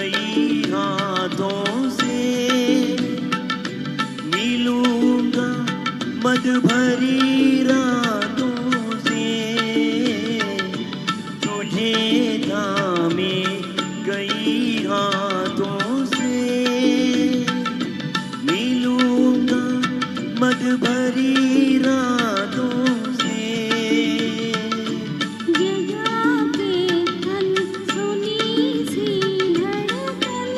कई हाथों से मिलूंगा मद भरी रातों से तुझे थामे कई हाथों से मिलूंगा मद भरी रातों से जगा के तन सुनी सी धड़कन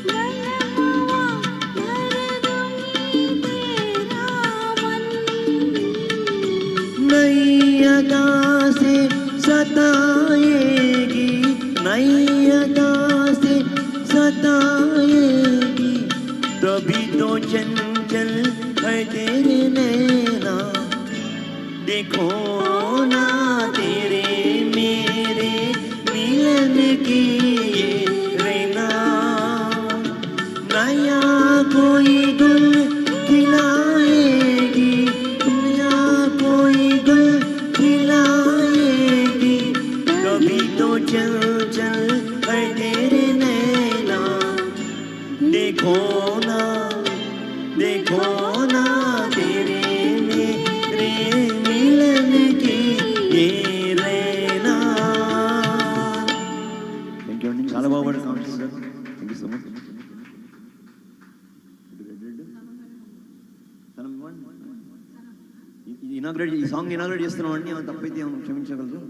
मनवा भर दूंगी तेरा मन नई अदा से सताएगी नई अदा से सताएगी तभी तो चंचल है तेरे नैना देखो ना तेरे मेरे मिलन की ये रैना नया कोई गुल खिलाएगी नया कोई गुल खिलाएगी कभी तो चंचल है तेरे नैना देखो ना तेरे मेरे मिलन की ये रहना థ్యాంక్ యూ అండి చాలా బాగా పాడారు కామెంట్స్ గారు thank you so much inaugurate ఈ సాంగ్ ఇనాగ్రేట్ చేస్తున్నాం అండి తప్పైతే క్షమించగలరు